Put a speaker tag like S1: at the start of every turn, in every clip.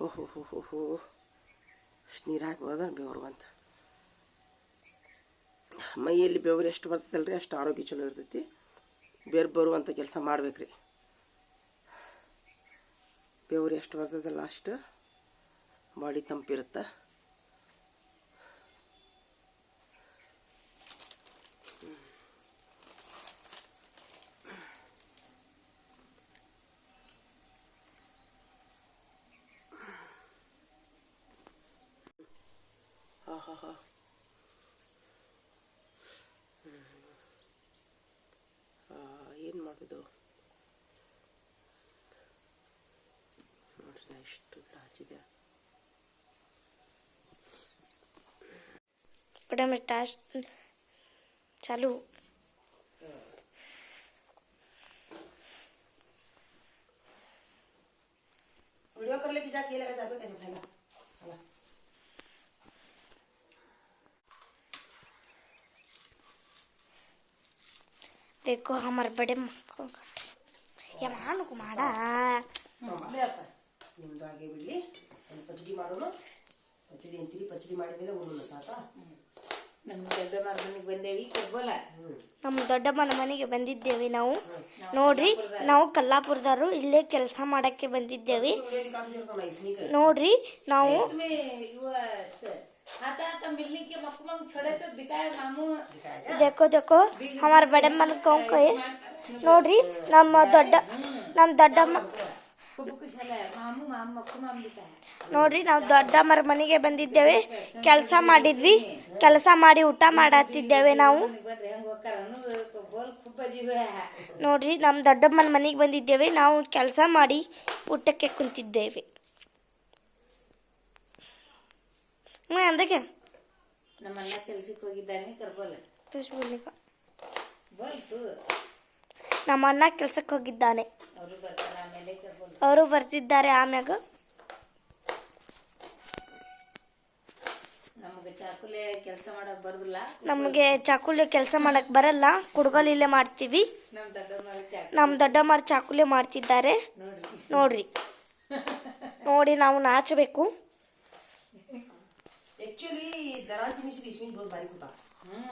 S1: ಓಹೋ ಹೋ ಹೋ ಹೋ ಅಷ್ಟು ನೀರು ಹಾಕ್ಬೋದ ಬೆವರು ಬಂತ ಮೈಯಲ್ಲಿ ಬೆವರು ಎಷ್ಟು ಬರ್ತದಲ್ರಿ ಅಷ್ಟು ಆರೋಗ್ಯ ಚಲೋ ಇರ್ತೈತಿ. ಬೇರೆ ಬರುವಂಥ ಕೆಲಸ ಮಾಡ್ಬೇಕ್ರಿ. ಬೆವರು ಎಷ್ಟು ಬರ್ತದಲ್ಲ ಅಷ್ಟು ಬಾಡಿ ತಂಪಿರುತ್ತೆ. ಹಾಂ ಹಾಂ ಹಾಂ ಏನು ಮಾಡೋದು ನೋಡ್ರಿ ಎಷ್ಟು ಹಚ್ಚಿದೆ.
S2: चालू
S1: वीडियो कर लेती जाके लगा जाबे कैसे खाना खाना
S2: देखो हमारे बड़े या मानु को माड़ा
S1: ले आता ನಿಮ್ಮದು ಹಾಗೆ ಬಿಡಲಿ. ಒಂದು ಪಚಡಿ ಮಾಡೋಣ. ಪಚಡಿ ಅಂತೀರಿ, ಪಚಡಿ ಮಾಡಿದ್ಮೇಲೆ ಉಣ್ಣೋಣ ತಾತ.
S3: ನಮ್ಮ ದೊಡ್ಡಮ್ಮನ ಮನೆಗೆ ಬಂದೇವಿ ಕೊಡ್ಬೋಲ.
S2: ನಮ್ಮ ದೊಡ್ಡಮ್ಮನ ಮನೆಗೆ ಬಂದಿದ್ದೇವೆ ನಾವು. ನೋಡ್ರಿ ನಾವು ಕಲ್ಲಾಪುರದವರು ಇಲ್ಲೇ ಕೆಲಸ ಮಾಡಕ್ಕೆ ಬಂದಿದ್ದೇವೆ. ನೋಡ್ರಿ ನಾವು देखो देखो हमारे बड़े मन कौन कहे ನೋಡ್ರಿ ನಮ್ಮ ದೊಡ್ಡಮ್ಮ ನೋಡ್ರಿ ನಾವು ದೊಡ್ಡಮ್ಮರ ಮನೆಗೆ ಬಂದಿದ್ದೇವೆ. ಕೆಲಸ ಮಾಡಿದ್ವಿ, ಕೆಲಸ ಮಾಡಿ ಊಟ ಮಾಡತ್ತಿದ್ದೇವೆ ನಾವು. ನೋಡ್ರಿ ನಮ್ಮ ದೊಡ್ಡಮ್ಮನ ಮನೆಗೆ ಬಂದಿದ್ದೇವೆ, ನಾವು ಕೆಲಸ ಮಾಡಿ ಊಟಕ್ಕೆ ಕುಂತಿದ್ದೇವೆ. ಅಂದಕ್ಕೆ
S3: ನಮ್ಮ ಅಣ್ಣ ಕೆಲ್ಸಕ್ಕೆ ಹೋಗಿದ್ದಾನೆ ಕರ್ಬೋಲ.
S2: ನಮ್ಮ ಅಣ್ಣ ಕೆಲ್ಸಕ್ಕೆ ಹೋಗಿದ್ದಾನೆ,
S3: ಅವರು ಬರ್ತಾರೆ ಆಮೇಲೆ ಕರ್ಬೋಲ.
S2: ಅವರು ಬರ್ತಿದ್ದಾರೆ ಆಮ್ಯಾಗ.
S3: ನಮಗೆ ಚಾಕುಲೆ ಕೆಲಸ ಮಾಡಕ್ ಬರೋದಿಲ್ಲ,
S2: ನಮಗೆ ಚಾಕುಲೆ ಕೆಲಸ ಮಾಡಕ್ ಬರಲ್ಲ, ಕುಡ್ಗೋಲಿಲ್ಲೇ ಮಾಡ್ತೀವಿ. ನಮ್ಮ ದೊಡ್ಡಮ್ಮರು ಚಾಕುಲೆ ಮಾಡ್ತಿದ್ದಾರೆ ನೋಡ್ರಿ. ನೋಡಿ ನಾವು ನಾಚಬೇಕು.
S1: एक्चुअली दराती मिश्र इसमें बहुत बारीक होता.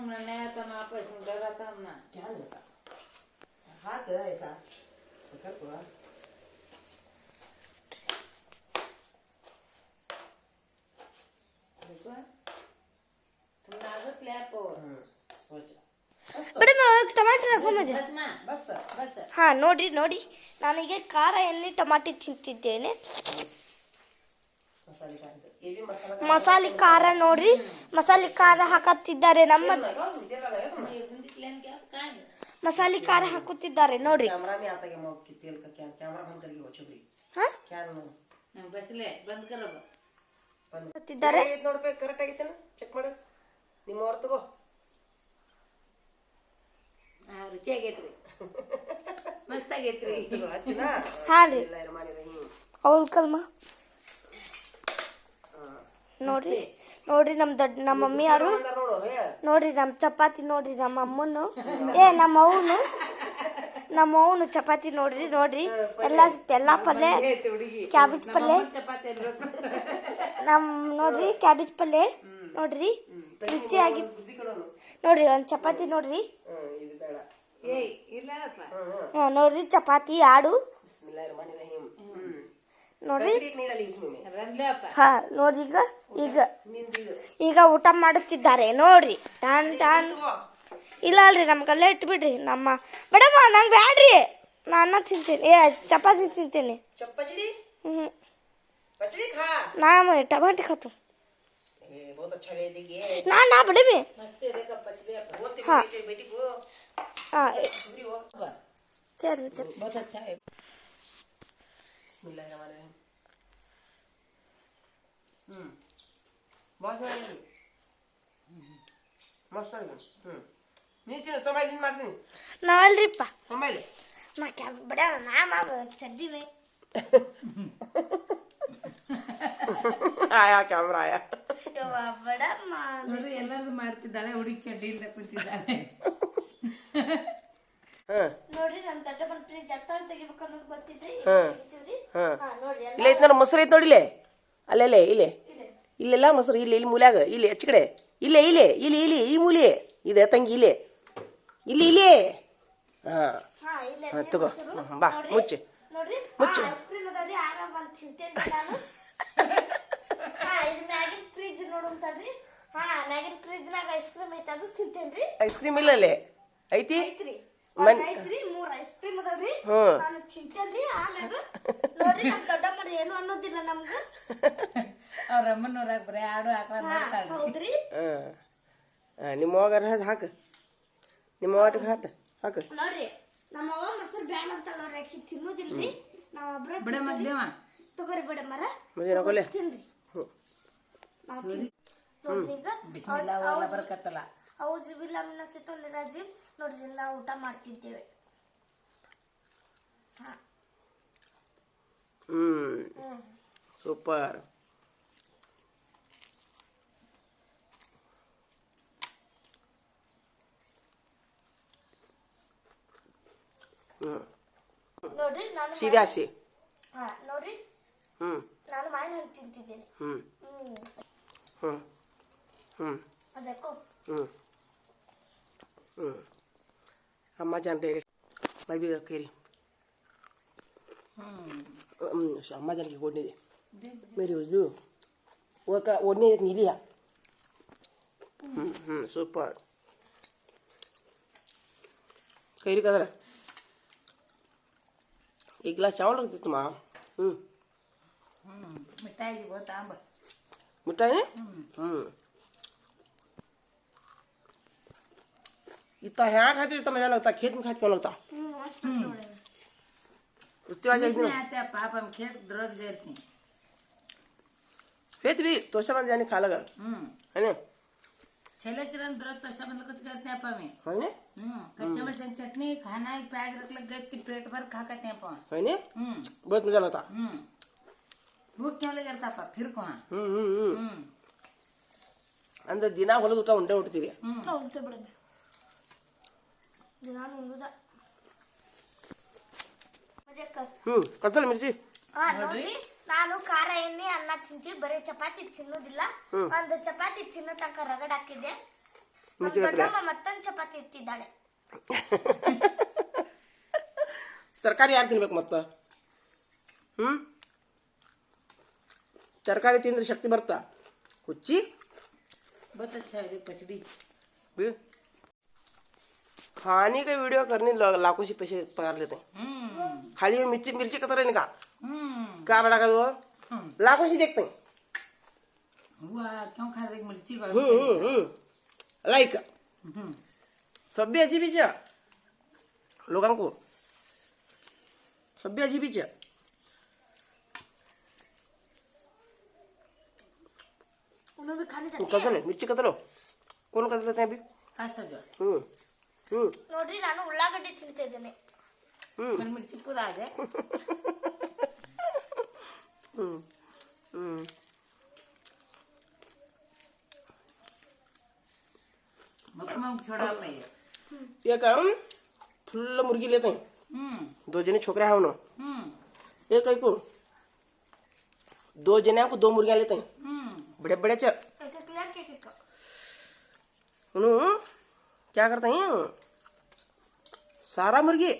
S3: मैंने तो मां पे सुंदर था ना
S1: क्या होता हाथ ऐसा सकल पूरा
S3: देखो तुम नाजुक ले पो सोच
S2: बड़े टमाटर रखो मुझे
S3: बस मां बस बस.
S2: ಹಾ ನೋಡ್ರಿ ನೋಡಿ ನಾನೀಗ ಖಾರ ಎಣ್ಣೆ ಟಮಾಟಿ ತಿಂತಿದ್ದೇನೆ. ಮಸಾಲೆ ಖಾರ ನೋಡ್ರಿ, ಮಸಾಲೆ ಖಾರ ಹಾಕತ್ತಿದ್ದಾರೆ. ನಮ್ಮ ಮಸಾಲೆ ಖಾರ ಹಾಕುತ್ತಿದ್ದಾರೆ ನೋಡ್ರಿ.
S1: ಕರೆಕ್ಟ್ ಆಗೈತೆ ಚೆಕ್ ಮಾಡು. ನಿಮ್ಮ ಅವ್ರ ತಗೋ.
S3: ರುಚಿ ಆಗೈತ್ರಿ, ಮಸ್ತ್ ಆಗೈತ್ರಿ.
S2: ಹಾ ರೀ ಅವ್ರ ಕಲ್ಮ ನೋಡ್ರಿ. ನೋಡ್ರಿ ನಮ್ಮ ಮಮ್ಮಿ ಅವರು ನೋಡ್ರಿ ನಮ್ಮ ಚಪಾತಿ ನೋಡ್ರಿ. ನಮ್ಮ ಅಮ್ಮನು ನಮ್ಮ ಅವನು ಚಪಾತಿ ನೋಡ್ರಿ. ನೋಡ್ರಿ ಎಲ್ಲ ಪಲ್ಯ, ಕ್ಯಾಬೇಜ್ ಪಲ್ಯ ನೋಡ್ರಿ, ಕ್ಯಾಬೇಜ್ ಪಲ್ಯ ನೋಡ್ರಿ, ರುಚಿಯಾಗಿ ನೋಡ್ರಿ. ಒಂದು ಚಪಾತಿ ನೋಡ್ರಿ, ನೋಡ್ರಿ ಚಪಾತಿ ಆಡು ನೋಡ್ರಿ. ಹಾ ನೋಡ್ರಿ ಈಗ ಊಟ ಮಾಡುತ್ತಿದ್ದಾರೆ ನೋಡ್ರಿ. ಟಾನ್ ಟಾನ್ ಇಲ್ಲ ಅಲ್ರಿ ನಮ್ಗೆಲ್ಲ ಇಟ್ಬಿಡ್ರಿ. ನಮ್ಮ ಮೇಡಮ್ ನಂಗೆ ಬ್ಯಾಡ್ರಿ, ನಾನು ತಿಂತೀನಿ, ಚಪಾತಿ ತಿಂತೀನಿ. ನಾನು ಟಮಾಟಿ ಖಾತು ನಾ ಬಡವಿ. ಹಾ ಹಾ ಸರಿ ಸರಿ. ನಾಲ್ರಿಪ್ಪ ನಾ ಬಡ ನಾ ಚಡ್ಡಿನೇ
S1: ಆಯಾ ಕ್ಯಾಮ್ರಾ ಆಯಾ
S2: ಬಡ
S3: ನೋಡ್ರಿ ಎಲ್ಲರೂ ಮಾಡ್ತಿದ್ದಾಳೆ. ಹುಡುಗಿ ಚಡ್ಡಿ ಇಲ್ದ ಕುಂತಿದ್ದಾಳೆ.
S2: ನೋಡ್ರಿ ನಮ್ ದೊಡ್ಡ ಬಂದ್ರಿ ಜತ್ತ ತೆಗಿಬೇಕು ಅನ್ನೋದು ಗೊತ್ತಿದ್ರಿ.
S1: ಇಲ್ಲ ಐತ್ ನೋಡ ಮೊಸರು ಐತ್ ನೋಡಿಲೆ. ಅಲ್ಲೆಲ್ಲೇ ಇಲ್ಲೇ ಇಲ್ಲೆಲ್ಲ ಮೊಸರು ಇಲ್ಲಿ ಮೂಲ್ಯಾಗ ಇಲ್ಲಿ ಹೆಚ್ಚು ಕಡೆ ಇಲ್ಲೇ ಈ ಮೂಲೆ ಇದೆ ತಂಗಿ ಇಲ್ಲೇ ಇಲ್ಲಿ ಹಾಂ ಹಾಂ ತಗೋ ಬಾ ಮುಚ್ಚು
S2: ನೋಡ್ರಿ
S1: ಮುಚ್ಚು.
S2: ಐಸ್ ಕ್ರೀಮ್ ಅದಾವ್ರಿ ಆರಾಮ್ ಅಂತ ತಿಂತೇನ್ರಿ ನಾನು ಇದು ಮ್ಯಾಗಿನ ಫ್ರಿಜ್ ನೋಡುಂತಾಡ್ರಿ ಮ್ಯಾಗಿನ ಫ್ರಿಜ್ನಾಗ ಐಸ್ ಕ್ರೀಮ್ ಐತೆ ಅದು ತಿಂತೇನ್ರಿ
S1: ಐಸ್ ಕ್ರೀಮ್ ಇಲ್ಲಲ್ಲೇ ಐತಿ
S2: ಐತ್ರಿ
S1: ಮನ್
S2: ಐತ್ರಿ 3 ಐಸ್ ಕ್ರೀಮ್ ಅದಾವ್ರಿ
S1: ಹ್ಞೂ
S2: ನಾನು ತಿಂತೇನ್ರಿ ಆಮ್ಯಾಗ ನೋಡ್ರಿ ನಮ್ ದೊಡ್ಡಮ್ಮರು ಏನು ಅನ್ನೋದಿಲ್ಲ ನಮ್ಗ
S3: ಅವ್ರ ಅಮ್ಮನವ್ರಾಗ ಬರೀ ಆಡು ಹಾಕೊಂಡ್ ಮಾಡ್ತಾಳ್ರಿ
S2: ಹೌದ್ರಿ
S1: ಹಾಂ ನಿಮ್ಮ ಹೋಗಾರ ಹಾಕು ನಿಮ್ಮ ವಾಟಿಗೆ ಹಾಕು
S2: ನೋಡ್ರಿ ನಮ್ಮ ಅವ್ವ ಮೊಸರು ಬ್ಯಾಡ ಅಂತ ನೋಡ್ರಿ ಆಕಿ ತಿನ್ನೋದಿಲ್ರಿ ನಾವ್ ಒಬ್ರ
S3: ಬಿಡ ಮದ್ದೇವ
S2: ತಗೋರಿ ಬಿಡ ಮರ
S1: ಮಜೆ ನಗೊಲೆ
S2: ತಿನ್ರಿ
S1: ಹ್ಞೂ
S2: ನಾವ್ ನೋಡ್ರಿ ಈಗ
S3: ಬಿಸ್ಮಿಲ್ಲಾ ಅವೆಲ್ಲ ಬರ್ಕತ್ತಲ್ಲ
S2: ಔಜ್ ಬಿಲ್ಲಾ ಮಿನಸಿತು ನಿರಾಜಿಮ್ ನೋಡ್ರಿ ನಾವು ಊಟ ಮಾಡ್ತಿದ್ದೇವೆ
S1: ಸೂಪರ್
S2: ನೋಡ್ರಿ ನಾನು
S1: ಸೀದಾ ಹಸಿ
S2: ನೋಡ್ರಿ ನಾನು ಮಾವಿನ ಹಣ್ಣು ತಿಂತಿದ್ದೇನೆ ಅದಕ್ಕೋ
S1: ಅಮ್ಮ ಜಾನ್ ಡೈರೆಕ್ಟ್ ಮೈಬಿಗ ಕೇರಿ ಅಮ್ಮ ಜಾನ್ಗೆ ಓಡ್ನಿದೆ ಮೇರಿ ಉಜ್ಜು ಓಡ್ನೇ ನೀಲಿಯ ಸೂಪರ್ ಕೈರಿ ಕದರ एक गिलास चावल रख दे तुम
S3: मिठाई जी बहुत आंब
S1: मिठाई इतना यहाँ खाते तो मजा लगता खेत में खाते क्यों लगता उसके बाद एक दिन
S3: आते पाप हम खेत रोज गए थे
S1: खेत भी तो सब जाने खा लगा है ना
S3: छेले चरण दररोज पैसा मतलब कुछ करते हैं में
S1: है ना
S3: कच्चे मरचां चटनी खाना एक प्याज रख लग गए कि पेट भर खा करते हैं
S1: है ना बहुत मजा लगता
S3: भूख क्यों लग जाता पा फिर कहाँ
S1: अंदर दिना ಹೊಲದ ಊಟ ಉಂಟೆ ಉಂಟ್ತೀರಿ
S2: ಉಂಟೆ ಬಿಡಮೆ ದಿನ ಉಂಡುದ ಮಜಕ್ಕ
S1: ಕತ್ತಲ ಮಿರ್ಚಿ
S2: ನೋಡ್ರಿ ನಾನು ಖಾರ ಎಣ್ಣೆ ಅನ್ನ ತಿಂತೀವಿ ಬರೀ ಚಪಾತಿ ತಿನ್ನೋದಿಲ್ಲ ಒಂದು ಚಪಾತಿ ತಿನ್ನೋ ತನಕ ರಗಡ್ ಹಾಕಿದ್ದೆ ದೊಡ್ಡಮ್ಮ ಮತ್ತೊಂದು ಚಪಾತಿ ಇಟ್ಟಿದ್ದಾಳೆ
S1: ತರಕಾರಿ ಯಾರು ತಿನ್ಬೇಕು ಮತ್ತ ತರಕಾರಿ ತಿಂದ್ರೆ ಶಕ್ತಿ ಬರ್ತಾ ಹುಚ್ಚಿ
S3: बहुत अच्छा है कचड़ी
S1: खाने का वीडियो करने लाखों से पैसे पगार लेते हैं खाली मिर्ची मिर्ची का तरह निकाल क्या बड़ा कर दो लाखों से देखते हैं
S3: हुआ क्यों खा रहे मिर्ची का
S1: लाइक सब भी अजीब ही लोगों को सब भी अजीब ही
S2: उन्होंने भी खाने
S1: कतल मिर्ची कतलो कौन कतल लेते हैं अभी
S3: कैसा जो
S2: ನೋಡ್ರಿ ನಾನು ಉಳ್ಳಾಗಡ್ಡಿ ತಿಂತಾ ಇದ್ದೇನೆ
S3: पर मिर्ची पूरा आ जाए मक्खन छोड़ा नहीं है
S1: ये काम फुल मुर्गी लेते हैं 2 जने छोकरे हैं उन्होंने एक को 2 जने को 2 मुर्गियां लेते हैं बड़े बड़े च उन्होंने क्या करते हैं सारा मुर्गी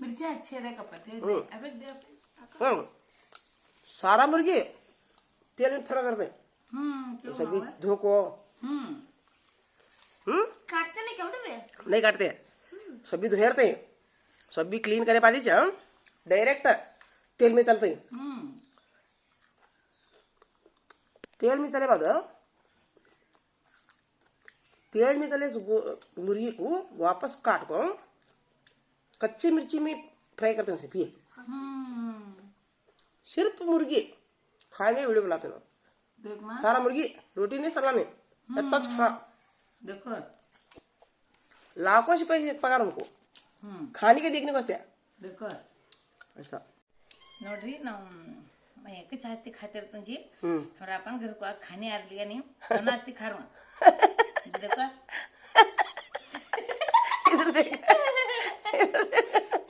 S3: मिर्चा अच्छे रहे कपड़े अबे दे
S1: सारा मुर्गी तेल में फ्राई करते हैं सभी धो को
S2: काटते नहीं क्या में
S1: नहीं काटते सभी धोते हैं सभी क्लीन करे पादी डायरेक्ट तेल में तलते हैं तेल में तले बाद तेल में तले मुर्गी को वापस काट को कच्ची मिर्ची में फ्राई करते हैं सिर्फ ये सिर्फ मुर्गी खाने वीडियो बनाते हैं सारा मुर्गी रोटी नहीं सलाने इतना खा
S3: देखो
S1: लाखों से पैसे पगार उनको खाने के देखने को
S3: देखो
S1: ऐसा
S3: नोड्री ನಾವು एक चाहते खाते रहते जी और अपन घर को खाने आ लिया नहीं बनाती खारो देखो
S1: इधर देख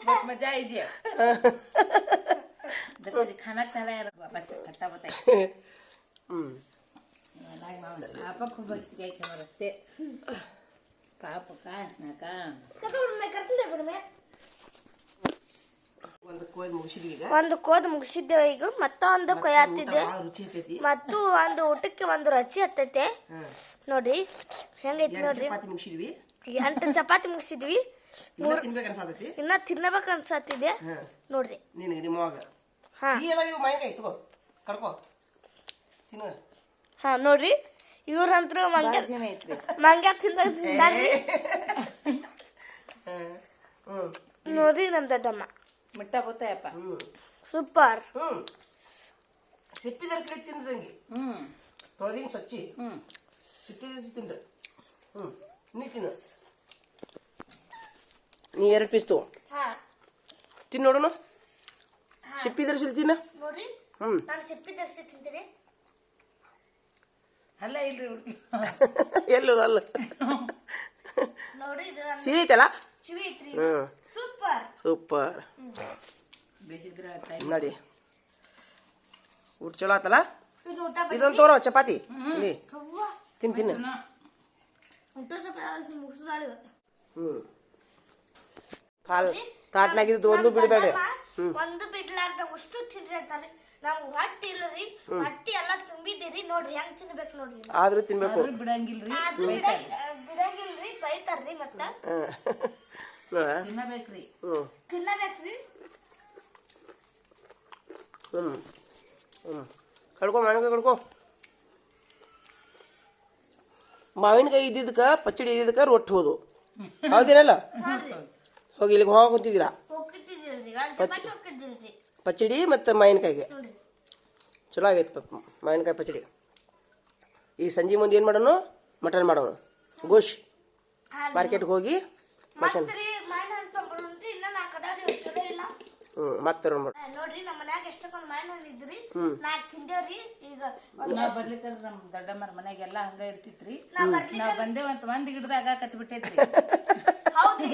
S3: बहुत मजा आई जी देखो जी खाना खा रहा है वापस कट्टा बताए
S1: हम्म
S3: लाग मामा आप खूप बसते काय खेळ रस्ते पाप काय ना का
S1: ಒಂದು ಕೋದ್ ಮುಗಿಸಿದ್ವಿ ಈಗ
S2: ಒಂದು ಕೋದ್ ಮುಗಿಸಿದ್ದೇವೆ ಈಗ ಮತ್ತೊಂದು ಕೊಯ್ಯಾತಿದ್ದೆ
S1: ಭಾಳ ರುಚಿ ಇರ್ತೈತಿ
S2: ಮತ್ತು ಒಂದು ಊಟಕ್ಕೆ ಒಂದು ರುಚಿ ಹತ್ತೈತೆ ನೋಡ್ರಿ ಹೆಂಗೈತಿ ನೋಡ್ರಿ
S1: ಚಪಾತಿ ಮುಗಿಸಿದ್ವಿ
S2: 8 ಚಪಾತಿ ಮುಗಿಸಿದ್ವಿ
S1: ಇನ್ನ ತಿನ್ಬೇಕು ಅನ್ಸಾತೈತಿ
S2: ಇನ್ನ ತಿನ್ನಬೇಕು ಅನ್ಸತ್ತಿದೆ ನೋಡ್ರಿ
S1: ನಿನಗೆ ನಿಮ್ಮವಾಗ
S2: ಹಾ
S1: ಸಿಹಿದಾಗ ಇವು ಮಾವಿನಕಾಯಿ ತಗೋ ಕಡ್ಕೋ ತಿನ್ನು
S2: ಹಾ ನೋಡ್ರಿ ಇವ್ರಂತ್ರು ಮಂಗ್ಯ ತಿಂದಾರ್ರಿ ನೋಡ್ರಿ ನಮ್ ದೊಡ್ಡಮ್ಮ
S3: मिठा बोतायಪ್ಪ
S2: ಸೂಪರ್
S1: ಸಿಪ್ಪಿ ದರ್ಶನ ತಿಂದ್ರಂಗೆ ತೊಳೆದಿನ ಸ್ವಚ್ಛಿ ಸಿಪ್ಪಿ ದರ್ಶನ ತಿಂದ್ರೆ ನೀ ತಿನ್ನು ನೀ 2 ಪೀಸ್ ತಗೋ ತಿನ್ನು ನೋಡೋಣ ಸಿಪ್ಪಿ ದರ್ಶನ ತಿನ್ನ
S2: ನೋಡ್ರಿ ನಾನು ಸಿಪ್ಪಿ ದರ್ಸಿ ತಿಂತೀನಿ
S3: ಅಲ್ಲ ಇಲ್ರಿ
S1: ಎಲ್ಲದು ಅಲ್ಲ
S2: ನೋಡ್ರಿ ಇದು
S1: ಸಿಹಿ ಐತಲ್ಲ
S2: ಶಿವಿ ಐತ್ರಿ ಸೂಪರ್
S1: ಸೂಪರ್
S3: ಬೇಸಿದ್ರ
S1: ನೋಡಿ ಊಟ ಚಲೋ ಆತಲ್ಲ
S2: ಇದು ಊಟ
S1: ಇದೊಂದು ತೋರೋ ಚಪಾತಿ ಇಲ್ಲಿ ತಿನ್ ತಿನ್ನು
S2: ಊಟ ಸ್ವಲ್ಪ ಮುಗಿಸೋದಾಳಿ
S1: ತಾಟ್ನಾಗಿದ್ದು ಒಂದು ಬಿಡಬೇಡ
S2: ಒಂದು ಬಿಡ್ಲಾರ್ದ ಅಷ್ಟು ತಿನ್ರಿ ಅಂತಾರೆ ನಮ್ಗೆ ಹೊಟ್ಟಿ ಇಲ್ಲರಿ ಹೊಟ್ಟಿ ಎಲ್ಲ ತುಂಬಿದ್ದೀರಿ ನೋಡ್ರಿ ಹೆಂಗ್ ತಿನ್ಬೇಕು ನೋಡ್ರಿ
S1: ಆದ್ರೂ ತಿನ್ಬೇಕು
S3: ಬಿಡಂಗಿಲ್ರಿ
S2: ಬಿಡಂಗಿಲ್ರಿ ಬೈತಾರ್ರಿ ಮತ್ತ
S3: ತಿನ್ನಬೇಕ್ರಿ
S2: ತಿನ್ನಬೇಕ್ರಿ
S1: ಕಡ್ಕೊ ಮಾವಿನಕಾಯಿ ಕಡ್ಕೊ ಮಾವಿನಕಾಯಿ ಇದ್ದಿದ್ದಕ್ಕ ಪಚ್ಚಡಿ ಇದ್ದಿದ್ದಕ್ಕ ರೊಟ್ಟಿ ಹೋದು ಹೌದೇನಲ್ಲ ಹೋಗಿ ಇಲ್ಲಿಗೆ ಹೋಗಿ ಕುಂತಿದ್ದೀರಾ
S2: ಹೋಗ್ತಿದ್ದೀರಲ್ರಿ ಒಂದ್ ಚಪಾತಿ ಹೋಗ್ತಿದ್ದೀರಿ
S1: ಪಚ್ಚಡಿ ಮತ್ತು ಮಾವಿನಕಾಯಿಗೆ ಚಲೋ ಆಗೈತೆ ಮಾವಿನಕಾಯಿ ಪಚ್ಚಡಿ ಈಗ ಸಂಜೆ ಮುಂದೆ ಏನು ಮಾಡೋಣ ಮಟನ್ ಮಾಡೋಣ ಗೋಶ್ ಮಾರ್ಕೆಟ್ಗೆ ಹೋಗಿ ಮಟನ್ ಮತ್ತೆ
S2: ನೋಡ್ರಿ ನಮ್ಮ ಮನ್ಯಾಗ ಎಷ್ಟಕ್ಕೊಂದ್ ಮಾವಿನ ಹಣ್ಣು ಇದ್ರಿ ನಾಕ್ ತಿಂದೇವ್ರಿ ಈಗ
S3: ನಾವ್ ಬರ್ಲಿಕ್ಕಂದ್ರ ನಮ್ ದೊಡ್ಡಮ್ಮರ ಮನ್ಯಾಗೆಲ್ಲಾ ಹಂಗ ಇರ್ತಿತ್ರಿ ನಾವ್ ಬಂದೇವಂತ ಒಂದ್ ಗಿಡದಾಗ ಕತ್ ಬಿಟ್ಟೈತ್ರಿ
S2: ಹೌದ್ರಿ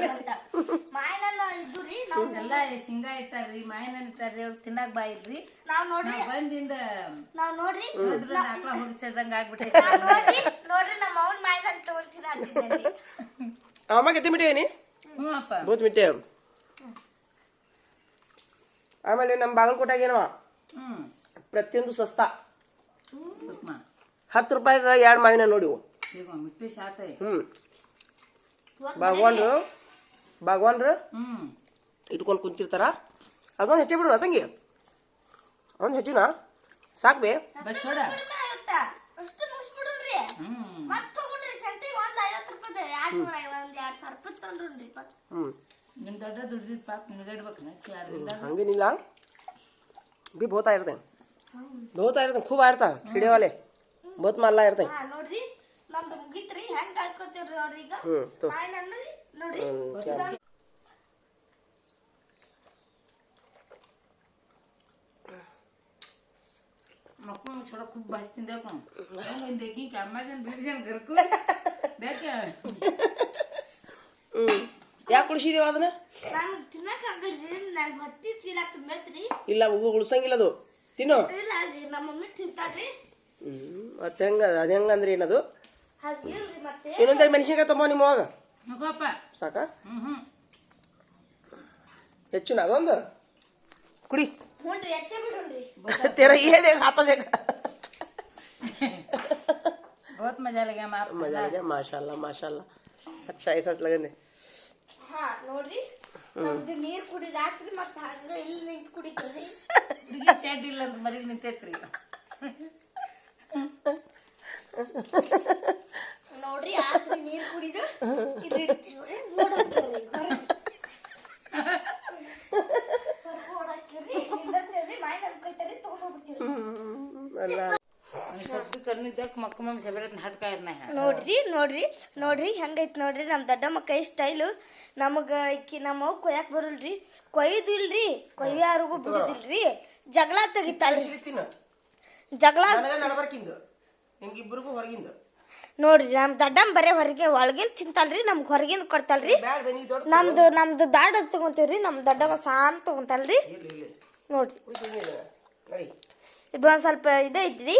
S2: ಮಾವಿನ ಹಣ್ಣು ಇದ್ದುರಿ
S3: ಎಲ್ಲಾ ಶೇಂಗಾ ಇಟ್ಟಾರ್ರಿ ಮಾವಿನ ಹಣ್ಣು ಇಟ್ಟಾರ್ರಿ ಅವ್ರು ತಿನ್ನಾಕ ಬಾಯಿದ್ರಿ
S2: ನಾವ್ ನೋಡ್ರಿ
S3: ಬಂದಿಂದ
S2: ನಾವ್ ನೋಡ್ರಿ
S3: ದೊಡ್ಡದ ಆಕಳ ಹುಡ್ಚದಂಗ ಆಗ್ಬಿಟ್ಟೈತಿ
S2: ನೋಡ್ರಿ ನಮ್ಮ ಅವ್ನ ಮಾವಿನ ಹಣ್ಣು ತಗೊಂತೀರ ಅಂತಿದ್ದೇನೆ
S1: ಅಮ್ಮ ಗೆದ್ದೆ ಮಿಟ್ಟೇನಿ
S3: ಹ್ಞೂ ಅಪ್ಪ
S1: ಬಹುತ್ ಮಿಟ್ಟೆ ಆಮೇಲೆ ನಮ್ಮ ಬಾಗಲಕೋಟೆಗೆ ಏನವ ಪ್ರತಿಯೊಂದು ಸಸ್ತಾ 10 ರೂಪಾಯಿಗೆ 2 ಮಾವಿನ ನೋಡಿವು
S3: ಈಗ ಮಿಟ್ಟಿ ಶಾತ
S1: ಬಾಗವಾನ್ರು ಇಟ್ಕೊಂಡು ಕುಂತಿರ್ತಾರ ಅದೊಂದು ಹೆಚ್ಚೆ ಬಿಡು ತಂಗಿ ಅದೊಂದು ಹೆಚ್ಚಿನ ಸಾಕ್ಬೇ
S3: ಬಸ್ ನೋಡ
S2: ಅಷ್ಟು ಮುಗಿಸ್ಬಿಡ್ರಿ ಮತ್ತೆ ತಗೊಂಡ್ರಿ ಸಂತಿಗೆ ಒಂದ್ 50 ರೂಪಾಯಿ 250 ರೂಪಾಯಿ ತಂದ್ರಿ
S3: ನಿಮ್ ದೊಡ್ಡ ದುಡ್ಡಿದ ಪಾಪ ನಿಗಡ್ಬೇಕು
S1: ಹಂಗೇನಿಲ್ಲ भी बहुत आए रहते हैं खूब आए रहता खिड़े वाले बहुत माला इरते
S2: ನೋಡ್ರಿ ನಮ್ದು ಮುಗಿತ್ರಿ ಹೆಂಗ್ ಹಾಕೋತೀವ್ರಿ ನೋಡ್ರಿ ಈಗ ಮಾವಿನ ಹಣ್ಣು ನೋಡ್ರಿ
S3: मक्को थोड़ा खूब भाजती देखो मैं देखी कि अम्मा जन बीड़ जन घर को देख
S1: ಯಾಕೆ ಕುಡಿಸಿದೇವ ಅದನ್ನ
S2: ನಾನು ತಿನ್ನಕ ಆಗಲ್ರಿ ನನಗೆ ಹೊಟ್ಟಿ ತಿನ್ನಕ ಮೇತ್ರಿ
S1: ಇಲ್ಲ ಉಳ್ಸಂಗಿಲ್ಲ ಅದು ತಿನ್ನು
S2: ಇಲ್ಲ ರೀ ನಮ್ಮ ಮಮ್ಮಿ ತಿಂತಾರ್ರಿ
S1: ಮತ್ತೆ ಹೆಂಗ ಅದು ಹೆಂಗಂದ್ರೆ ಏನದು
S2: ಹಾಗಿಲ್ರಿ ಮತ್ತೆ
S1: ಇನ್ನೊಂದು ಮೆಣಸಿನ್ಕಾಯಿ ತೊಂಬ ನಿಮ್ಮ ಹೋಗ
S3: ಮಗಪ್ಪ
S1: ಸಾಕ ಹೆಚ್ಚು ಅದೊಂದು ಕುಡಿ
S2: ಹುನ್ರಿ ಹೆಚ್ಚೆ ಬಿಡ್ರಿ
S1: तेरा ये देख हाथ देख
S3: बहुत मजा लगा
S1: मजा आ गया माशाल्लाह अच्छा ऐसा लगने
S2: ಹಾ ನೋಡ್ರಿ ನಮ್ದು ನೀರ್ ಕುಡಿದ ಆತ್ರಿ ಮತ್ತೆ ಹಂಗ ಇಲ್ಲಿ ನಿಂತು ಕುಡಿತೀವಿ
S3: ಹುಡುಗಿ ಚಡ್ಡಿ ಇಲ್ಲ ಅಂತ ಮರಿ ನಿಂತೈತ್ರಿ
S2: ನೋಡ್ರಿ ಆತ್ರಿ ನೀರ್ ಕುಡಿದು ಇದು ಇಡ್ತೀವ್ರಿ ಓಡಾಕ್ತೀವ್ರಿ ಓಡಾಕ್ತೀವ್ರಿ ನಿಂದಿರ್ತೇವ್ರಿ ಮಾಯಿನ ಅನ್ಕೊಳ್ತಾರಿ ತಗೊಂಡೋಗ್ಬಿಡ್ತೀವ್ರಿ ನೋಡ್ರಿ ಹೆಂಗೈತಿ ನೋಡ್ರಿ ನಮ್ಮ ದೊಡ್ಡಮ್ಮ ಕೈ ಸ್ಟೈಲು ನಮಗ ನಮ್ಮ ಕೊಯ್ಯಾಕ ಬರಲ್ರಿ ಕೊಯ್ದಿಲ್ರಿ ಕೊಯ್ಯಾರಿಗೂ ಬಿಡುದಿಲ್ರಿ ಜಗಳ ತೆಗಿತಾಳ್ರಿ ಜಗಳ ನೋಡ್ರಿ ನಮ್ಮ ದೊಡ್ಡಮ್ಮ ಬರೇ ಹೊರಗೆ ಒಳಗಿಂದ ತಿಂತಾಳ್ರಿ ನಮ್ಗೆ ಹೊರಗಿಂದ ಕೊಡ್ತಾಳ್ರಿ ನಮ್ದು ದಾಡ ತಗೊಂತೀವ್ರಿ ನಮ್ಮ ದೊಡ್ಡಮ್ಮ ಸಾನ್ ತಗೊಂತಾಳ್ರಿ ನೋಡ್ರಿ ಇದು ಒಂದು ಸ್ವಲ್ಪ ಇದು ಐತ್ರಿ,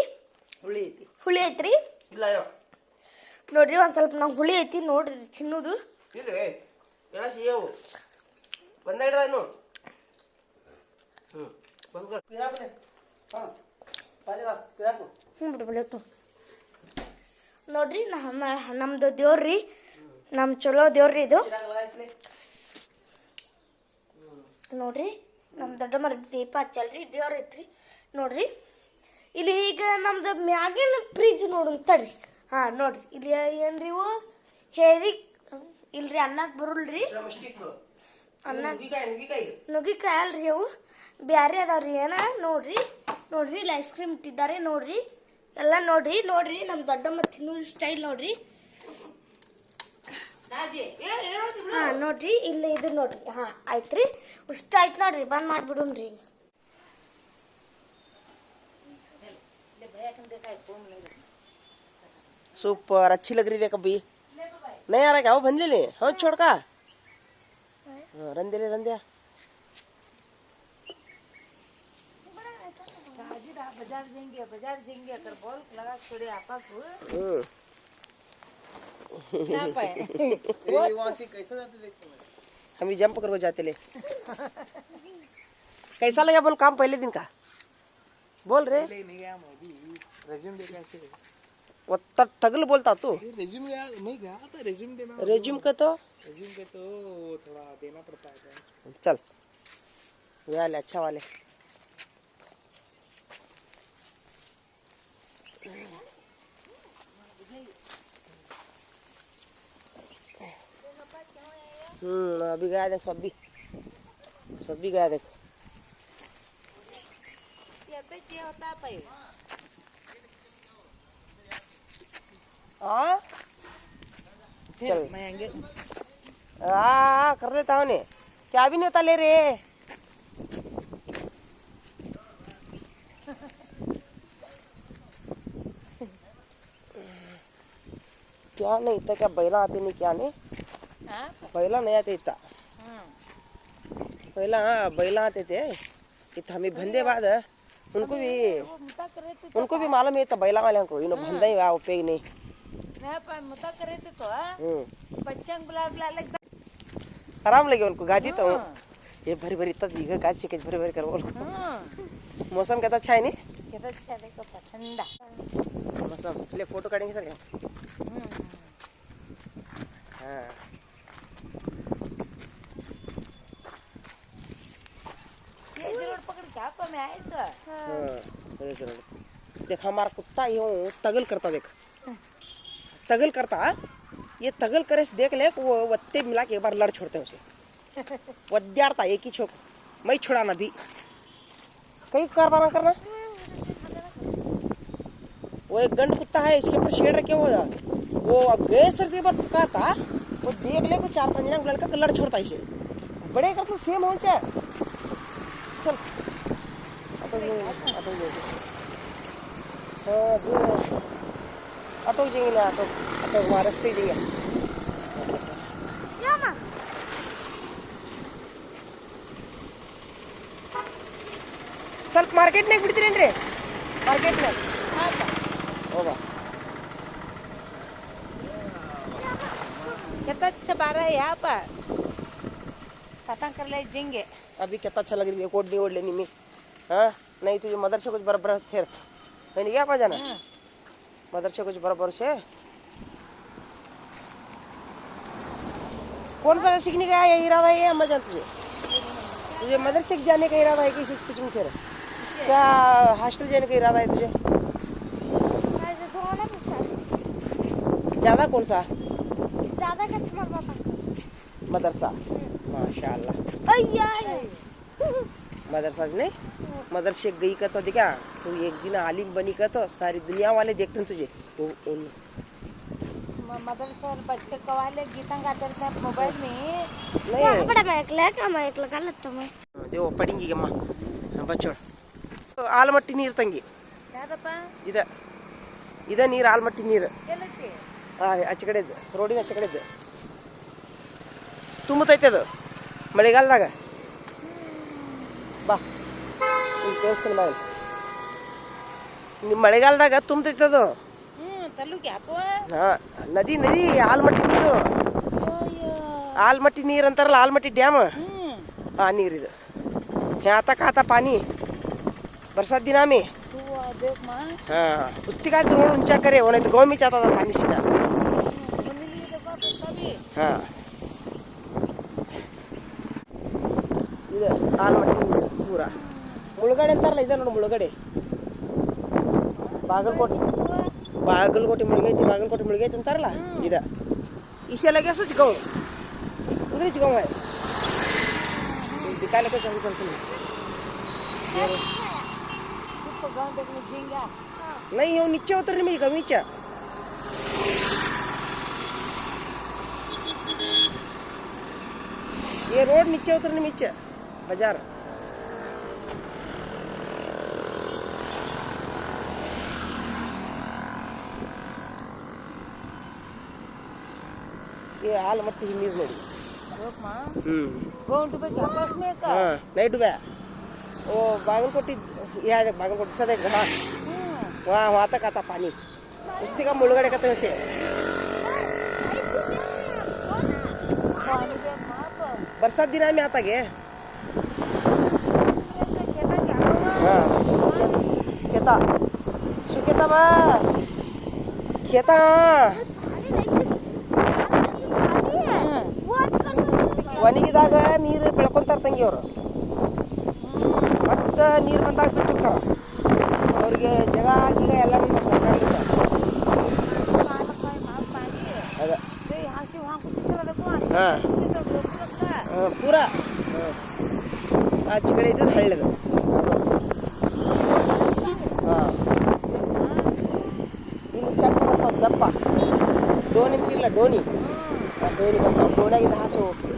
S3: ಹುಳಿ ಐತಿ.
S2: ಹುಳಿ ಐತ್ರಿ.
S1: ಇಲ್ಲ ಅಯ್ಯೋ
S2: ನೋಡ್ರಿ ಒಂದು ಸ್ವಲ್ಪ ನಾವು ಹುಳಿ ಐತಿ ನೋಡ್ರಿ ತಿನ್ನೋದು.
S1: ಇಲ್ಲೇ ಎಲ್ಲ ಸಿಹಿಯವು ಬಂದ ಹಿಡ್ದ ಇನ್ನು ಬಂದ್ಗಳು ಪಿರಾಪನೆ ಹಾಂ ಬಾರಿ ಬಾ ಪಿರಾಪು
S2: ಬಿಡ್ಬಿಡತ್ತು ನೋಡ್ರಿ. ನಮ್ದು ದೇವ್ರಿ, ನಮ್ಮ ಚಲೋ ದೇವ್ರಿ ಇದು ನೋಡ್ರಿ. ನಮ್ಮ ದೊಡ್ಡ ಮರ ದೀಪ ಹಚ್ಚಲ್ರಿ, ದೇವ್ರ ಐತ್ರಿ ನೋಡ್ರಿ. ಇಲ್ಲಿ ಈಗ ನಮ್ದು ಮ್ಯಾಗಿನ ಫ್ರಿಜ್ ನೋಡು ತಡ್ರಿ. ಹಾಂ ನೋಡ್ರಿ ಇಲ್ಲಿ ಏನ್ರಿ ಇವು ಹೇರಿ ಇಲ್ರಿ ಅನ್ನಕ್ಕೆ ಬರಲ್ರಿ, ಅನ್ನ ನುಗ್ಗಿಕಾಯಿ ಅಲ್ರಿ ಅವು ಬ್ಯಾರೆ ಅದಾವ್ರಿ ಏನ ನೋಡ್ರಿ. ನೋಡ್ರಿ ಇಲ್ಲಿ ಐಸ್ ಕ್ರೀಮ್ ಇಟ್ಟಿದ್ದಾರೆ ನೋಡ್ರಿ, ಎಲ್ಲ ನೋಡ್ರಿ. ನೋಡ್ರಿ ನಮ್ಮ ದೊಡ್ಡಮ್ಮ ತಿನ್ನೋದು ಸ್ಟೈಲ್ ನೋಡ್ರಿ. ಹಾಂ ನೋಡ್ರಿ ಇಲ್ಲಿ ಇದು ನೋಡ್ರಿ. ಹಾಂ ಆಯ್ತ್ರಿ, ಇಷ್ಟ ಆಯ್ತು ನೋಡ್ರಿ, ಬಂದ್ ಮಾಡ್ಬಿಡುನ್ರಿ.
S1: सुपर अच्छी लग रही है कभी नहीं आ रहा क्या वो बंद ले हाँ छोड़ का रंदे ले रंदे
S3: बाजार जाएंगे अगर बॉल लगा छोड़े आपा को
S1: ना पाए हम भी जंप करके जाते ले कैसा लगा बोल काम पहले दिन का बोल रे
S4: रेज्यूम दे कैसे
S1: वो तगल बोलता तू
S4: रेज्यूम नहीं गया था रेज्यूम देना
S1: रेज्यूम का तो
S4: थोड़ा देना पड़ता है
S1: चल वाले अच्छा वाले अभी गया देख सब भी गया देख हाँ चल हाँ कर देता हूँ क्या भी नहीं होता ले रे क्या नहीं इतना क्या बैला आते नहीं क्या नहीं बैला नहीं आते इतना पहला हाँ बैला आते थे इतना हमें बंदे बाद उनको भी मालूम है तो बैला वाले को इन्हों बंदा ही वो पे नहीं
S3: मुता करे थे तो बच्चा बुला बुला लगता
S1: आराम लगे उनको गादी तो ये भरी भरी इतना जीगा गादी से भरी भरी कर बोल मौसम कहता अच्छा है नहीं
S3: कितना अच्छा देखो ठंडा
S1: मौसम ले फोटो काटेंगे सर हाँ
S3: ये जरूर पकड़ क्या तो मैं आए सर
S1: हाँ देख हमारा कुत्ता यूं तगल करता देख तगल करता ये तगल करे देख ले वो वत्ते मिला के एक बार लड़ छोड़ते हैं उसे वद्यारता एक ही छोक मैं छुड़ाना भी कहीं कारवाना करना वो एक गंड कुत्ता है इसके ऊपर शेड रखे हुआ वो गए सर के बार पुका था वो देख ले को 4-5 जना लड़का लड़ छोड़ता इसे बड़े कर तो सेम हो चाहे चल ऑटो जाएंगे ना ऑटो वहाँ रास्ते जाएंगे ಸ್ವಲ್ಪ ಮಾರ್ಕೆಟ್ನಾಗ ಬಿಡ್ತೀರೇನ್ರಿ ಮಾರ್ಕೆಟ್ನಾಗ ಹೋಗಾ
S3: कितना अच्छा बारह है यहाँ पर पता कर ले जेंगे
S1: अभी कितना अच्छा लग रही है कोट नहीं ओढ़ लेनी में हाँ नहीं तुझे मदरसे कुछ बराबर थे मैंने क्या कहा जाना मदरसे कुछ बराबर से कौन सा सीखने का इरादा है अम्मा जान तुझे मदरसे जाने का इरादा है कि कुछ नहीं थे क्या हॉस्टल जाने का इरादा है तुझे ज़्यादा कौन सा
S2: ज़्यादा का तुम्हारा पापा
S1: मदरसा माशाल्लाह मदरसा नहीं मदरसे गई का तो देखा तू एक दिन आलिम बनी का तो सारी दुनिया वाले देखते हैं तुझे
S3: मदरसा बच्चे कवाले गीता गाते रहते हैं मोबाइल में
S1: नहीं
S2: बड़ा मैं एकला कर लेता मैं
S1: देव पड़ेंगी अम्मा बच्चों ಆಲಮಟ್ಟಿ ನೀರು ತಂಗಿ
S3: ಯಾದಪ್ಪ
S1: ಇದೆ ನೀರು ಆಲಮಟ್ಟಿ ನೀರು
S3: ಎಲ್ಲಕ್ಕೆ
S1: ಆಚೆ ಕಡೆ ಇದ್ದು ರೋಡಿನ ಆಚೆ ಕಡೆ ಇದ್ದು ತುಂಬತೈತೆ ಅದು ಮಳೆಗಾಲದಾಗ ಬಾ ಇಲ್ಲಿ ತೋರಿಸ್ತೀನಿ ಬಾ ನಿಮ್ಮ ಮಳೆಗಾಲದಾಗ ತುಂಬತೈತದು.
S3: ತಲ್ಲುಕ್ ಯಾಕೋ
S1: ಹಾ ನದಿ ಆಲ್ಮಟ್ಟಿ ನೀರು, ಆಲ್ಮಟ್ಟಿ ನೀರು ಅಂತಾರಲ್ಲ, ಆಲ್ಮಟ್ಟಿ ಡ್ಯಾಮ್, ಆ ನೀರಿದು. आता पाणी बरसात दिना में. हाँ उसकी का रोड ऊंचा करे वो, नहीं तो गाँव में चाहता था पानी सीधा. हाँ ಇದು ಆಲ್ಮಟ್ಟಿ ಪೂರ ಮುಳುಗಡೆ ಅಂತಾರಲ್ಲ, ಇದೆ ನೋಡಿ ಮುಳುಗಡೆ. ಬಾಗಲಕೋಟೆ ಮುಳುಗೈತಿ ಅಂತಾರಲ್ಲ, ಇದ इसे लगे सोच गाँव उधर गाँव है दिखाने को चलते नहीं वो नीचे उतर नहीं मेरी नीचे. ये रोड नीचे उतरने नीचे बाजार. ये आलमट्टी नीर नोड़ी. नहीं डूबा वो बागलकोटी, यहाँ बागलकोटी सदा घाट वहाँ तक आता पानी. उसकी का मुलगड़े का तो से बरसात दिन में आता गे. हाँ खेता सुखेता बा खेता ಒಣಗಿದಾಗ ನೀರು ಬೆಳ್ಕೊಂತಾರ ತಂಗಿ ಅವರು. ಮತ್ತು ನೀರು ಬಂದಾಗ ಬಿಟ್ಟು ಅವ್ರಿಗೆ ಜಗ ಈಗ ಎಲ್ಲ ಸರ್ಕಾರದಿಂದ ಅದ. ಹಾಂ ಪೂರ ಆಚೆ ಕಡೆ ಇದ್ದು ಹಳ್ಳದು. ಹಾಂ ಇಲ್ಲಿ ತಪ್ಪ ಬರ್ತಾವ ದಪ್ಪ ಡೋನಿ ಅಂತಿಲ್ಲ, ಡೋನಿ ಡೋನಿ ಬರ್ತಾವ. ಡೋನಾಗಿಂದ ಹಾಸು ಹೋಗ್ತೀವಿ.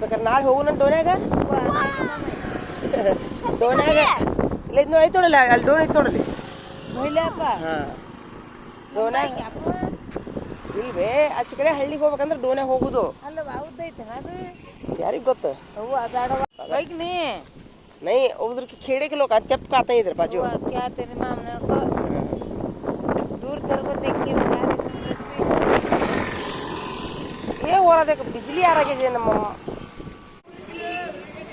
S1: ಬೇಕಾದ್ರೆ ನಾಳೆ ಹೋಗೋಣ ಡೋನ್ಯಾಗ. ಇಲ್ಲ ಇದು ನೋಡಿ ಐತೆ ನೋಡಲ್ಲ, ಅಲ್ಲಿ ಡೋನ್ ಐತೆ ನೋಡಲಿ. ಹಾಂ ಡೋನ್ಯಾಗ ಇಲ್ವೇ ಆಚೆ ಕಡೆ ಹಳ್ಳಿಗೆ ಹೋಗ್ಬೇಕಂದ್ರೆ ಡೋನ್ಯಾಗ ಹೋಗುದು. ಯಾರಿಗೆ ಗೊತ್ತು नहीं उधर के खेड़े के लोग चप का आते हैं इधर बाजू.
S3: क्या तेरे मामने को दूर तेरे को देख के
S1: ये हो रहा देखो बिजली आ रही है ना मम्मा.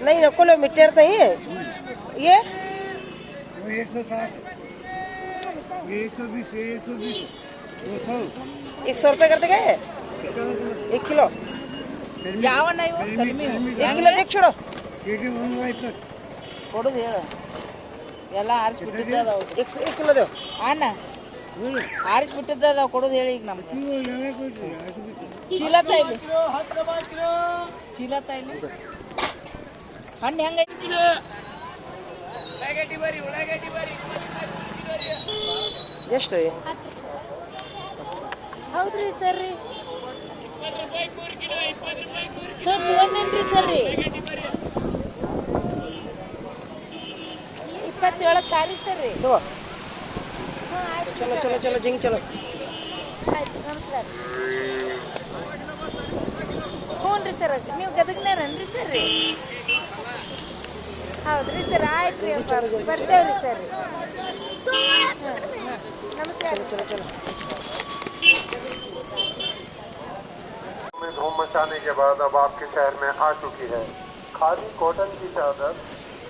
S1: नहीं नको लो मीटर नहीं ये
S5: 160 120
S1: 100 रुपये करते गए 1 किलो.
S3: ಯಾವ ನೀವು ಕಡಿಮೆ
S1: 1 किलो देख छोड़ो.
S3: ಕೊಡುದು ಹೇಳು, ಎಲ್ಲ ಆರಿಸ್ಬಿಟ್ಟಿದ್ದದ
S1: 1 किलो दो.
S3: ಅಣ್ಣ ಆರಿಸ್ಬಿಟ್ಟಿದ್ದದ ಕೊಡುದು ಹೇಳಿ. ಈಗ ನಮ್ಗೆ ಚೀಲ ತಾಯಿಲಿ ಹಣ್ಣು ಹೆಂಗೈತಿ?
S1: ಎಷ್ಟು
S3: ಹೌದ್ರಿ ಸರ್ ರೀ, ತಗೊಂಡೇನ್ರಿ ಸರ್ ರೀ. 27 ತಾರೀಕು ಸರ್ ರೀ.
S1: दो. चलो चलो चलो जिंग चलो.
S2: ಆಯ್ತು ನಮಸ್ಕಾರ. ಹ್ಞೂ ರೀ ಸರ್, ನೀವು ಗದಗ್ನೇರನ್ರಿ ಸರ್ ರೀ? ಹೌದ್ರಿ ಸರ್, ಆಯ್ತು ರೀ ಬರ್ತೇವ್ರಿ ಸರ್. ನಮಸ್ಕಾರ.
S1: चलो चलो
S6: में धूम मचाने के बाद अब आपके शहर में आ चुकी है खादी कॉटन की चादर.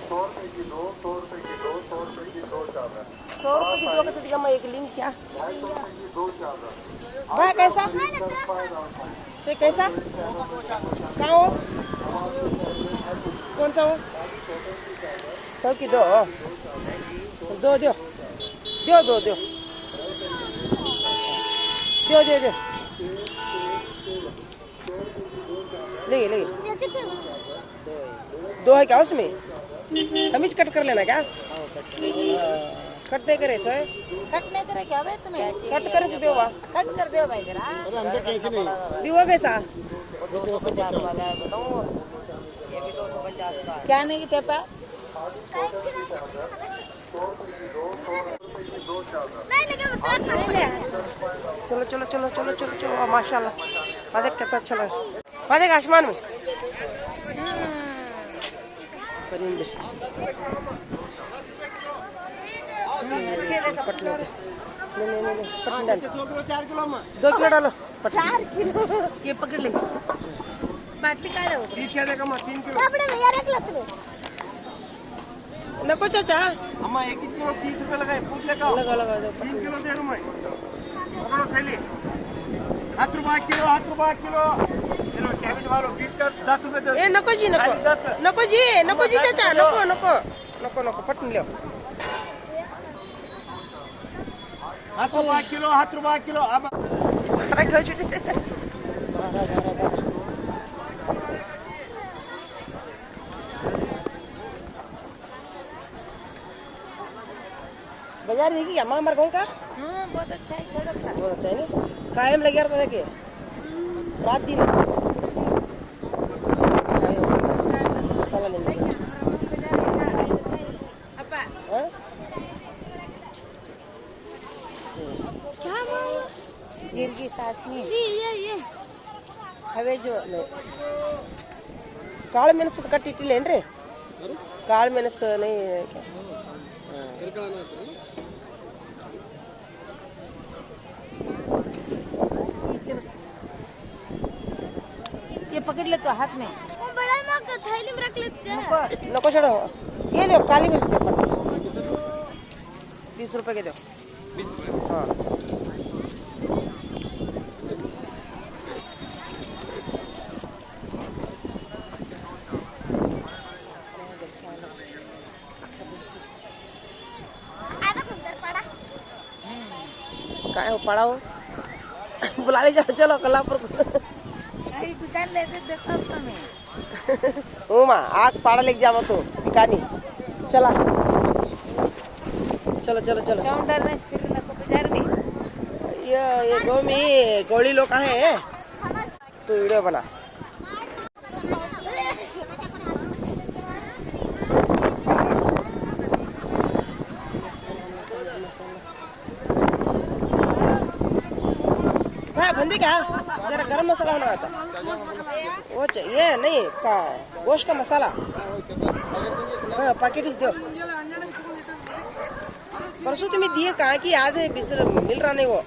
S6: 100 रुपए की 2, 100 रुपए की 2, 100 रुपए की 2 चादर.
S1: 100 रुपये की 2 का दिखा मैं एक लिंक क्या
S6: 250 रुपए की 2 चादर.
S1: वह कैसा से कैसा कहाँ हो, कौन सा हो? 100 की 2 दो दो दो दो दो दो दो दो ले ले 2 है क्या उसमें? कमीज कट कर लेना क्या? कट दे करे सर,
S3: कट नहीं करे क्या भाई तुम्हें?
S1: कट करे से दो
S3: कट कर दो भाई जरा.
S1: भी हो कैसा
S3: क्या नहीं थे पा
S1: चलो चलो चलो चलो चलो चलो माशाल्लाह. देख कितना अच्छा लगा. देख आसमान में परिंदे. पटना नहीं पटना 2 किलो डालो पटना
S2: 4 किलो
S3: ये पकड़ ले बाटली काय लावू
S4: 30 क्या देगा मैं 3 किलो
S2: कपडे भैया रख लो तुम्ही
S1: नको चाचा
S4: अम्मा 1 किलो 30 रुपए लगाए पूछ ले का
S1: लगा लगा दो
S4: 3 किलो दे रहा मैं पकड़ो थैली 7 रुपए किलो चलो कैबिन वालों 20 का 10 रुपए दे
S1: ए नको जी नको जी चाचा नको पटन लो
S4: 7 रुपए किलो अब
S1: बाजार देखी क्या माँ गाँव का
S3: हां बहुत अच्छा है छोड़ो खा
S1: बहुत अच्छा है ना कायम लगे रहता देखे रात दिन मसाला लेने के
S3: अपा
S1: हाँ?
S2: क्या मामा
S3: जीरगी सास में
S2: ये
S3: हवे जो
S1: ಕಾಳು ಮೆಣಸು ಕಟ್ಟಿಟ್ಟಿಲ್ಲೇನ್ರಿ ಕಾಳು ಮೆಣಸು ನೈ
S3: ये पकड़ ले तो हाथ में
S2: वो बड़ा माँ का थैली में रख लेते हैं
S1: नको छोड़ो ये दो काली मिर्च दो 20 रुपए के दो 20 रुपए हाँ काय हो पड़ा हो बुला ले जाओ चलो कलापुर को
S3: आई बिकान लेते देखो तुम्हें
S1: हो माँ आग पाड़ा लेके जाओ तो पिकानी चला चलो चलो चलो
S3: काउंटर में स्थिर नको बाजार में
S1: ये गाँव में गौड़ी लोग कहाँ है तो वीडियो बना हाँ बंदी क्या जरा गरम मसाला होना आता वो ये नहीं का गोश्त का मसाला हाँ पैकेट दो परसों तुम्हें दिए कहाँ की याद है बिस्तर मिल रहा नहीं वो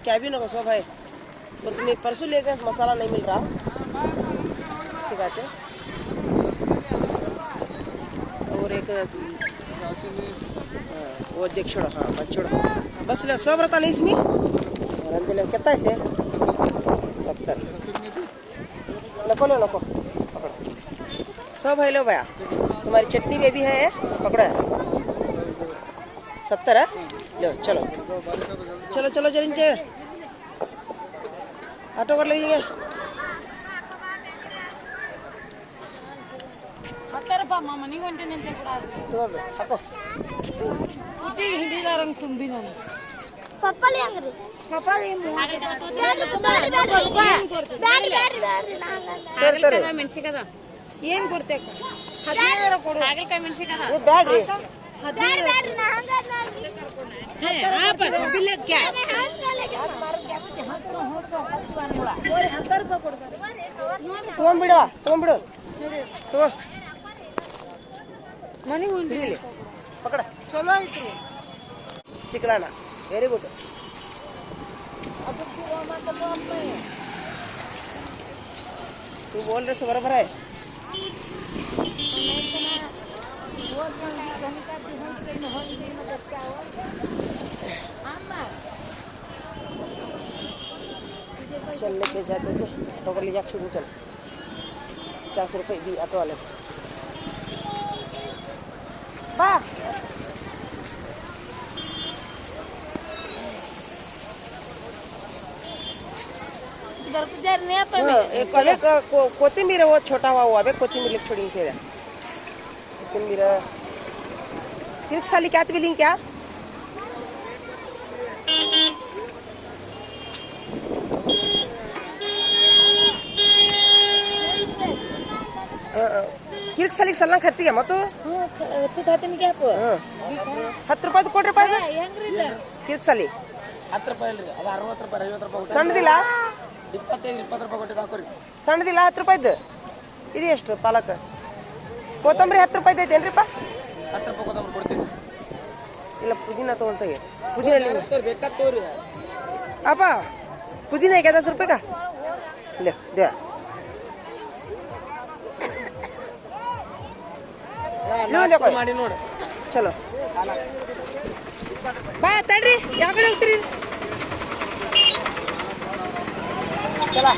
S1: कैबिन को सब है तो तुम्हें परसों लेकर मसाला नहीं मिल रहा ठीक है और एक वो देख छोड़ो हाँ बस छोड़ो बस ले सब रहता नहीं इसमें रंजले कितना है 70 नको लो नको पकड़ो सब है लो भैया तुम्हारी चटनी में भी है पकड़ो 70 है लो चलो चलो चलो जल्दी ऑटो कर लेंगे
S3: 70 ರೂಪಾಯಿ ಮನೆಗೆ ಹೊಂಟೇನಂತೆ ಕೂಡ
S1: तो हाको
S3: ಇತಿ ಹಿಡಿದಾರಂಗ್ ತುಂಬಿ ನಾನು
S2: पापा ले आंगे
S3: ಪಾಪ
S1: तोरे
S3: ಮೆಣಸಿಕದ ಏನ್ ಕೊಡ್ತೆ 15 ಕೊಡು ಹಾಗಲಕಾಯಿ ಮೆಣಸಿಕದ
S1: ये बैठ रे ತಗೊಂಡ್ಬಿಡು ತಗೋ
S3: ಮನೆಗೆ ಹೊಂಟಿ
S1: पकड़
S3: ಚಲೋ ಐತ್ರಿ
S1: सिकलाना वेरी गुड तू बोल रहे सो बराबर है चल लेके जाते थे ऑटो कर ले जा शुरू चल 50 रुपए दी ऑटो वाले बा
S3: घरକୁ जार नाही आपण
S1: एक अबे कोथिंबीर वो छोटा हुआ अबे कोथिंबीर लेके छोड़ी थे कोथिंबीर फिर साली क्या भी क्या किरक साली सल्ला खाती है मतो
S3: तू खाते मी क्या आपण
S1: 10 ರೂಪಾಯಿ ಕೊಡ್ರಿ ಪಾದ
S3: ಹೆಂಗ್ರಿ
S1: किरक साली
S4: 10 ರೂಪಾಯಿ ಅಲ್ರಿ ಅದು 60 ರೂಪಾಯಿ 50 ರೂಪಾಯಿ
S1: ಸಣ್ಣದಿಲ್ಲ
S4: 25 20 ರೂಪಾಯಿ ಕೊಟ್ಟು ಹಾಕೋರಿ
S1: ಸಣ್ಣದಿಲ್ಲ 10 ರೂಪಾಯಿದು ಇದು ಎಷ್ಟು ಪಾಲಕ ಕೊತ್ತಂಬರಿ 10 ರೂಪಾಯಿದು ಐತೇನ್ರಿಪ್ಪ 10 ರೂಪಾಯಿ ಕೊತ್ತಂಬರಿ ಕೊಡ್ತೀನಿ. ಇಲ್ಲ ಪುದೀನ ತೊಗೊಳ್ತಾಗೆ ಪುದೀನ ಬೇಕಾದ ತೋರಿ ಅಪ್ಪ ಪುದೀನ ಈಗ 10 ರೂಪಾಯಿ का ले दे ಮಾಡಿ ನೋಡು ಚಲೋ ಬಾ ತಡ್ರಿ ಯಾವ ಕಡೆ ಹೋಗ್ತೀರಿ ಚಲೋ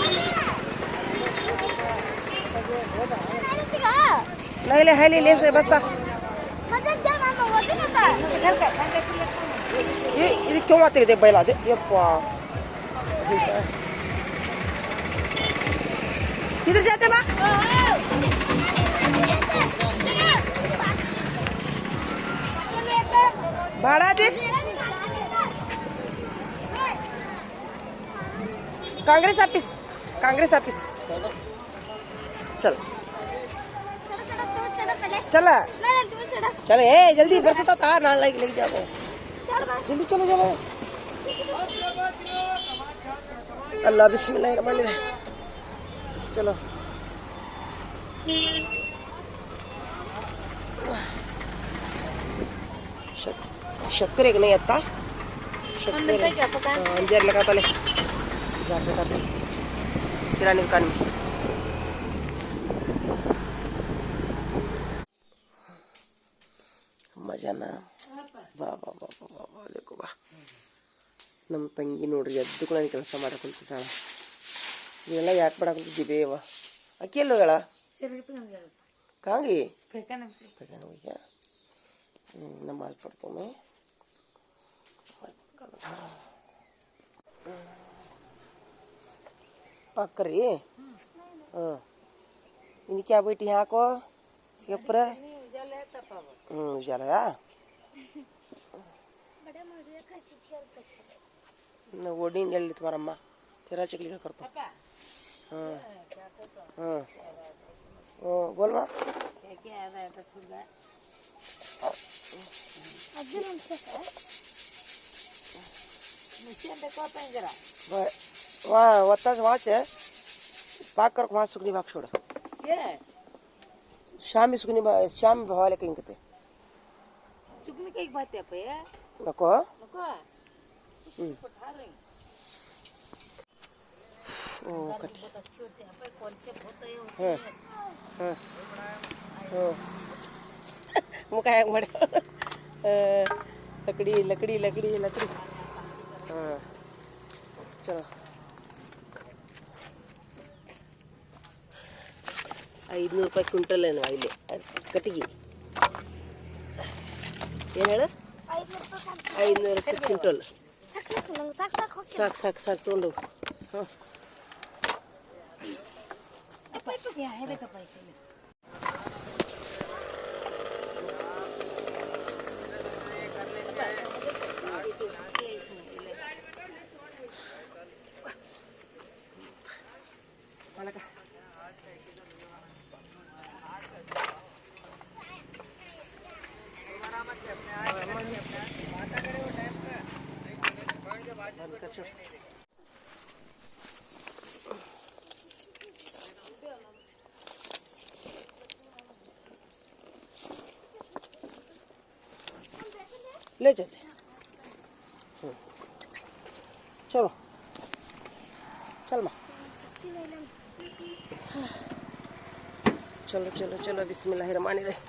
S1: ಲೈಲೆ ಹೈಲಿ ಲೇಸ ಬಸ್ಸ ಇದು ಕ್यों आते ಇದೆ बैल ಅದೇ ಯಪ್ಪ किधर जाते बा भाड़ा दे कांग्रेस ऑफिस चल चला चले ए जल्दी बरसता था ना लेके जाओ जल्दी चलो चलो अल्लाह बिस्मिल्लाहिर्रहमानिर्रहीम चलो शक्कर एक नहीं आता अंजीर लगाता ले किराने दुकान में मजा ना वाह वाह वाह वाह वाह देखो वाह ನಮ್ಮ ತಂಗಿ ನೋಡ್ರಿ ಎದ್ದಕ್ಕೂ ನಾನು ಕೆಲಸ ಮಾಡಕೊಂತಿದ್ದಾಳ ಇವೆಲ್ಲ ಯಾಕೆ ಮಾಡಕೊಂತಿದ್ದೀವಿ ಅವ ಅಕ್ಕಿ ಎಲ್ಲ ಹೋಗಳ ಕಾಂಗಿ ಹೋಗ್ಯ नमाज पढ़ता हूँ मैं पाक कर रही हाँ इन्हें क्या बेटी यहाँ को सिपर उजाला न वोडी जल्दी तुम्हारा अम्मा तेरा चकली का करता हाँ हाँ ओ बोल माँ वाच पाक कर वहाँ सुकनी भाग छोड़ शामी सुकनी शामी भवाले कहीं कते
S3: सुकनी की एक बात है पे
S1: नको ओ कट
S3: बहुत अच्छे होते हैं पे कौन से होते हैं
S1: हाँ हाँ हाँ मुका है मर लकड़ी लकड़ी लकड़ी लकड़ी हाँ चलो 500 ರೂಪಾಯಿ ಕ್ವಿಂಟಲ್ ಏನು ಇಲ್ಲಿ ಕಟ್ಟಿಗೆ ಏನು ಹೇಳು 500 ರೂಪಾಯಿ ಕ್ವಿಂಟಲ್ ಸಾಕು ಸಾಕು ಸಾಕು ತೊಗೊಂಡು ಹಾಂ
S3: पैसे
S1: ले चलते चलो चल माँ चलो चलो चलो बिस्मिल्लाहिर्रहमानिर्रहीम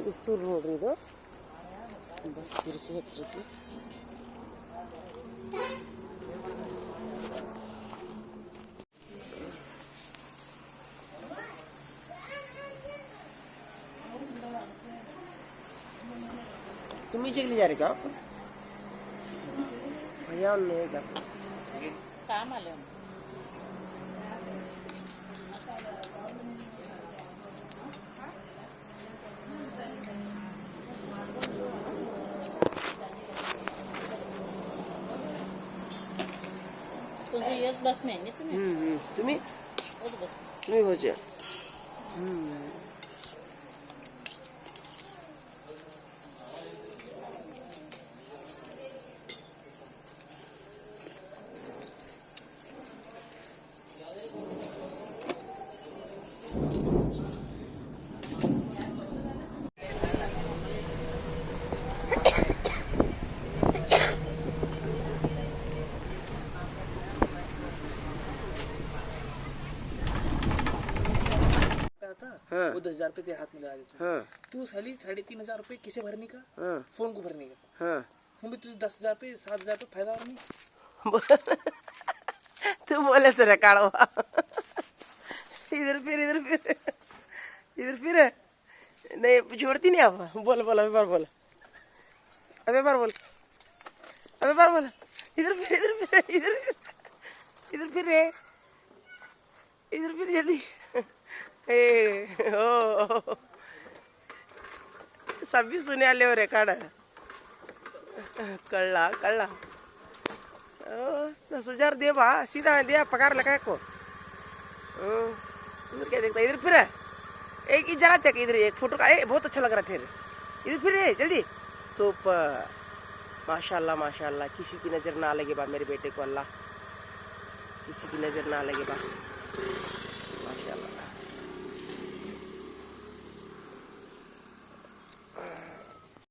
S1: ಬಿಸೂರು ನೋಡ್ರಿ ಇದು ಬಸ್ ಬಿರುಸು ಹತ್ತಿರಕ್ಕೆ तुम नीचे के लिए जा रहे क्या आप? भैया नहीं क्या
S3: काम आलं तुझी एक बस नाही ना तुम्ही
S1: तुम्ही होचे
S5: हाँ। वो 10,000 रुपए तेरे हाथ में लगा देते
S1: हाँ
S5: तू साली 3,500 रुपए किसे भरने का
S1: हाँ
S5: फोन को भरने का
S1: हाँ
S5: हम भी तुझे 10,000 रुपए 7,000 रुपए फायदा और नहीं
S1: तू बोले तेरा काढ़वा इधर फिर नहीं छोड़ती नहीं आप बोल बोल अभी बार बोल अभी बार बोल इधर फिर जल्दी ए ओ सभी सुने आले हो रे काढ़ा कल्ला 10,000 दे बा सीधा दिया पगार लगा को इधर क्या देखता इधर फिर एक ही जरा तक इधर एक फोटो का बहुत अच्छा लग रहा ठहरे इधर फिर जल्दी सुपर माशाल्लाह किसी की नजर ना लगे बा मेरे बेटे को अल्लाह किसी की नजर ना लगे बा